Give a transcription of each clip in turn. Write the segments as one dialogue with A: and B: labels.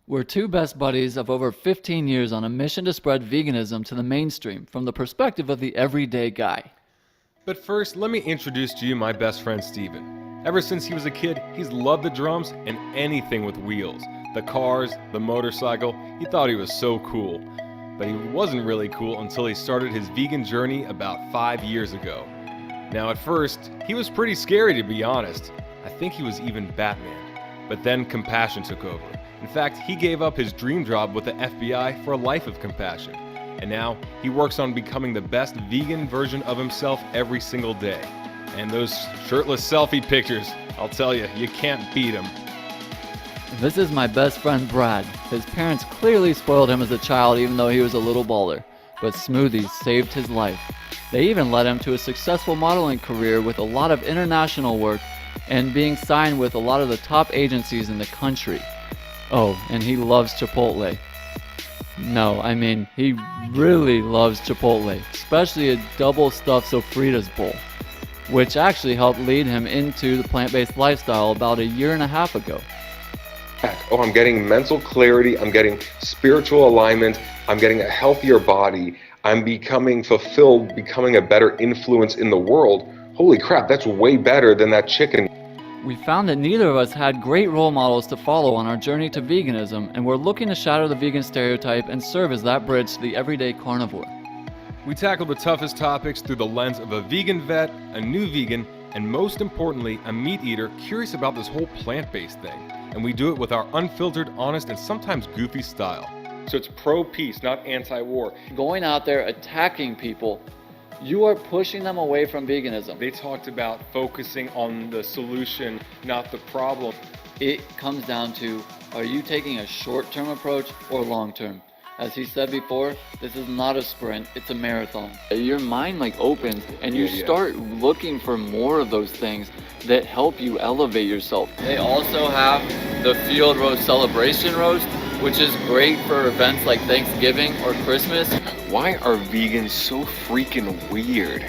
A: We're two best buddies of over 15 years on a mission to spread veganism to the mainstream from the perspective of the everyday guy.
B: But first, let me introduce to you my best friend Steven. Ever since he was a kid, he's loved the drums and anything with wheels. The cars, the motorcycle, he thought he was so cool. But he wasn't really cool until he started his vegan journey about 5 years ago. Now at first, he was pretty scary to be honest. I think he was even Batman. But then compassion took over. In fact, he gave up his dream job with the FBI for a life of compassion. And now, he works on becoming the best vegan version of himself every single day. And those shirtless selfie pictures, I'll tell you, you can't beat them.
A: This is my best friend Brad. His parents clearly spoiled him as a child even though he was a little baller. But smoothies saved his life. They even led him to a successful modeling career with a lot of international work and being signed with a lot of the top agencies in the country. Oh, and he loves Chipotle. No, I mean, he really loves Chipotle, especially a double stuffed sofritas bowl, which actually helped lead him into the plant-based lifestyle about a year and a half ago.
C: Oh, I'm getting mental clarity, I'm getting spiritual alignment, I'm getting a healthier body, I'm becoming fulfilled, becoming a better influence in the world. Holy crap, that's way better than that chicken.
A: We found that neither of us had great role models to follow on our journey to veganism, and we're looking to shatter the vegan stereotype and serve as that bridge to the everyday carnivore.
B: We tackle the toughest topics through the lens of a vegan vet, a new vegan, and most importantly, a meat eater curious about this whole plant-based thing. And we do it with our unfiltered, honest, and sometimes goofy style. So it's pro-peace, not anti-war.
A: Going out there attacking people, you are pushing them away from veganism.
B: They talked about focusing on the solution, not the problem.
A: It comes down to, are you taking a short-term approach or long-term? As he said before, this is not a sprint, it's a marathon. Your mind opens and you start looking for more of those things that help you elevate yourself. They also have the field roast celebration roast, which is great for events like Thanksgiving or Christmas.
C: Why are vegans so freaking weird?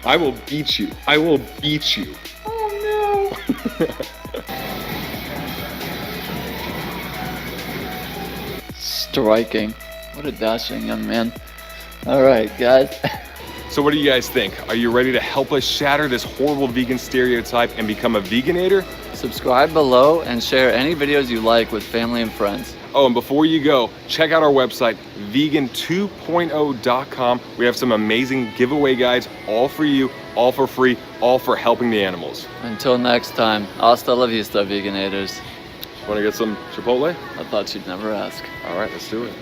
C: I will beat you. I will beat you. Oh no.
A: Striking. What a dashing young man. All right, guys.
B: So what do you guys think? Are you ready to help us shatter this horrible vegan stereotype and become a veganator?
A: Subscribe below and share any videos you like with family and friends.
B: Oh, and before you go, check out our website, vegan2.0.com. We have some amazing giveaway guides, all for you, all for free, all for helping the animals.
A: Until next time, hasta la vista, veganators.
B: Want to get some Chipotle?
A: I thought you'd never ask.
B: All right, let's do it.